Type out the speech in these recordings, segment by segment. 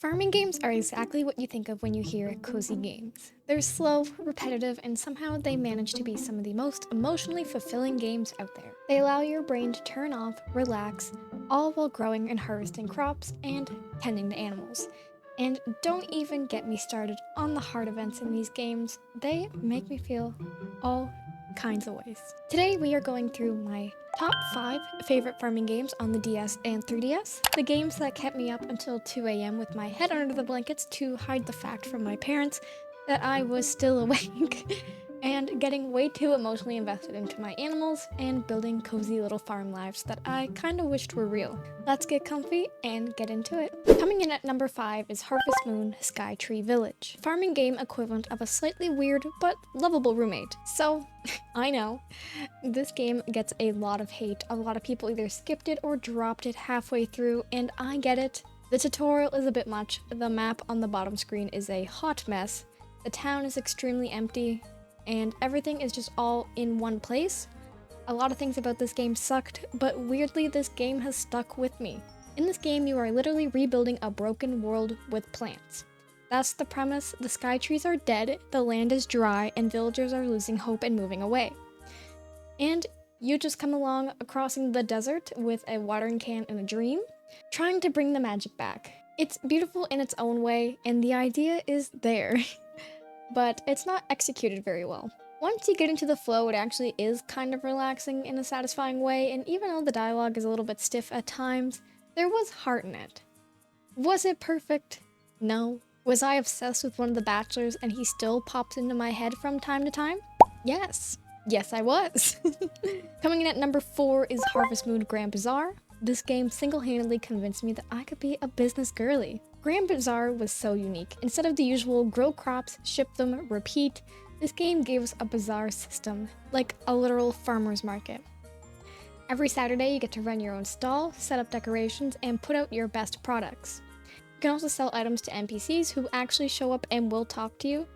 Farming games are exactly what you think of when you hear cozy games. They're slow, repetitive, and somehow they manage to be some of the most emotionally fulfilling games out there. They allow your brain to turn off, relax, all while growing and harvesting crops and tending to animals. And don't even get me started on the hard events in these games. They make me feel all kinds of ways. Today we are going through my top 5 favorite farming games on the DS and 3DS. The games that kept me up until 2 a.m. with my head under the blankets to hide the fact from my parents that I was still awake. And getting way too emotionally invested into my animals and building cozy little farm lives that I kinda wished were real. Let's get comfy and get into it. Coming in at number 5 is Harvest Moon Skytree Village, farming game equivalent of a slightly weird but lovable roommate. So, I know, this game gets a lot of hate. A lot of people either skipped it or dropped it halfway through, and I get it. The tutorial is a bit much, the map on the bottom screen is a hot mess, the town is extremely empty, and everything is just all in one place. A lot of things about this game sucked, but weirdly this game has stuck with me. In this game you are literally rebuilding a broken world with plants. That's the premise. The sky trees are dead, the land is dry, and villagers are losing hope and moving away. And you just come along crossing the desert with a watering can and a dream, trying to bring the magic back. It's beautiful in its own way, and the idea is there. But it's not executed very well. Once you get into the flow, it actually is kind of relaxing in a satisfying way, and even though the dialogue is a little bit stiff at times, there was heart in it. Was it perfect? No. Was I obsessed with one of the bachelors and he still pops into my head from time to time? Yes. Yes, I was. Coming in at number 4 is Harvest Moon Grand Bazaar. This game single-handedly convinced me that I could be a business girly. Grand Bazaar was so unique. Instead of the usual grow crops, ship them, repeat, this game gave us a bazaar system, like a literal farmer's market. Every Saturday you get to run your own stall, set up decorations, and put out your best products. You can also sell items to NPCs who actually show up and will talk to you.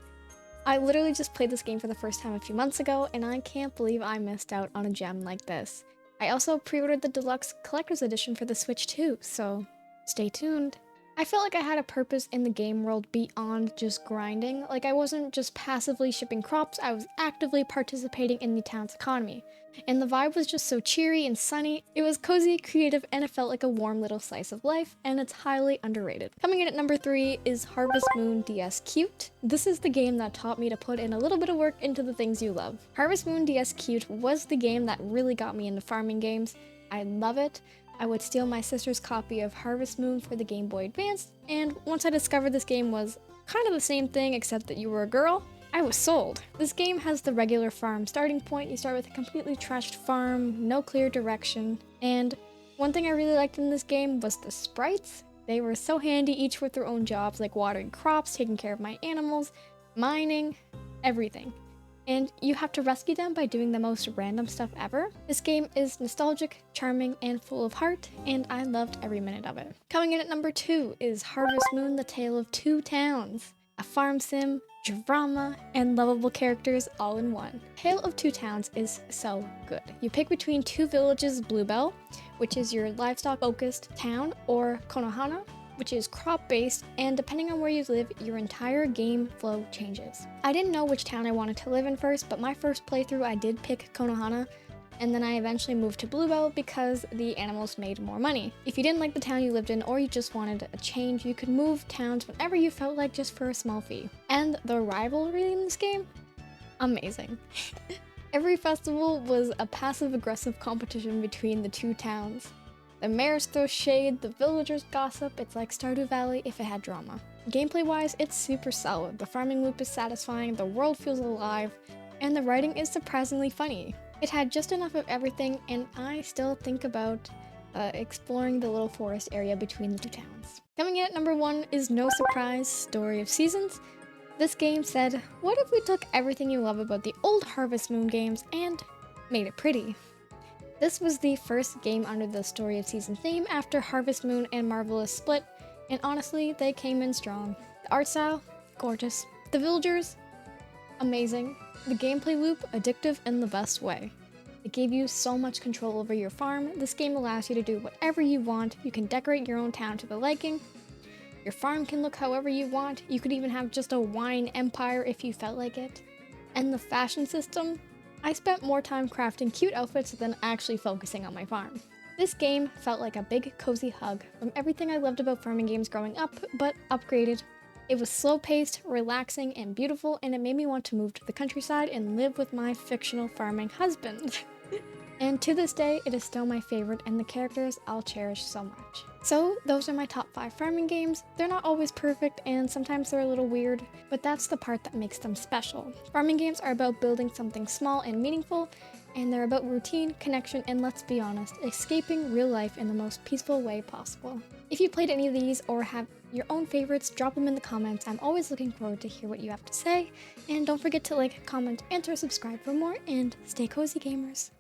I literally just played this game for the first time a few months ago, and I can't believe I missed out on a gem like this. I also pre-ordered the deluxe collector's edition for the Switch too, so stay tuned. I felt like I had a purpose in the game world beyond just grinding. Like I wasn't just passively shipping crops, I was actively participating in the town's economy. And the vibe was just so cheery and sunny. It was cozy, creative, and it felt like a warm little slice of life, and it's highly underrated. Coming in at number 3 is Harvest Moon DS Cute. This is the game that taught me to put in a little bit of work into the things you love. Harvest Moon DS Cute was the game that really got me into farming games. I love it. I would steal my sister's copy of Harvest Moon for the Game Boy Advance, and once I discovered this game was kind of the same thing except that you were a girl, I was sold. This game has the regular farm starting point. You start with a completely trashed farm, no clear direction, and one thing I really liked in this game was the sprites. They were so handy, each with their own jobs like watering crops, taking care of my animals, mining, everything. And you have to rescue them by doing the most random stuff ever. This game is nostalgic, charming, and full of heart, and I loved every minute of it. Coming in at number 2 is Harvest Moon: The Tale of Two Towns, a farm sim, drama, and lovable characters all in one. Tale of Two Towns is so good. You pick between two villages: Bluebell, which is your livestock-focused town, or Konohana, which is crop-based, and depending on where you live, your entire game flow changes. I didn't know which town I wanted to live in first, but my first playthrough I did pick Konohana, and then I eventually moved to Bluebell because the animals made more money. If you didn't like the town you lived in, or you just wanted a change, you could move towns whenever you felt like just for a small fee. And the rivalry in this game? Amazing. Every festival was a passive-aggressive competition between the two towns. The mayors throw shade, the villagers gossip. It's like Stardew Valley if it had drama. Gameplay-wise, it's super solid. The farming loop is satisfying, the world feels alive, and the writing is surprisingly funny. It had just enough of everything, and I still think about exploring the little forest area between the two towns. Coming in at number 1 is, no surprise, Story of Seasons. This game said, what if we took everything you love about the old Harvest Moon games and made it pretty? This was the first game under the Story of Season theme after Harvest Moon and Marvelous split, and honestly, they came in strong. The art style, gorgeous. The villagers, amazing. The gameplay loop, addictive in the best way. It gave you so much control over your farm. This game allows you to do whatever you want. You can decorate your own town to the liking. Your farm can look however you want. You could even have just a wine empire if you felt like it. And the fashion system? I spent more time crafting cute outfits than actually focusing on my farm. This game felt like a big cozy hug from everything I loved about farming games growing up, but upgraded. It was slow-paced, relaxing, and beautiful, and it made me want to move to the countryside and live with my fictional farming husband. And to this day, it is still my favorite, and the characters I'll cherish so much. So those are my top 5 farming games. They're not always perfect, and sometimes they're a little weird, but that's the part that makes them special. Farming games are about building something small and meaningful, and they're about routine, connection, and let's be honest, escaping real life in the most peaceful way possible. If you played any of these or have your own favorites, drop them in the comments. I'm always looking forward to hear what you have to say, and don't forget to like, comment, and or subscribe for more, and stay cozy, gamers.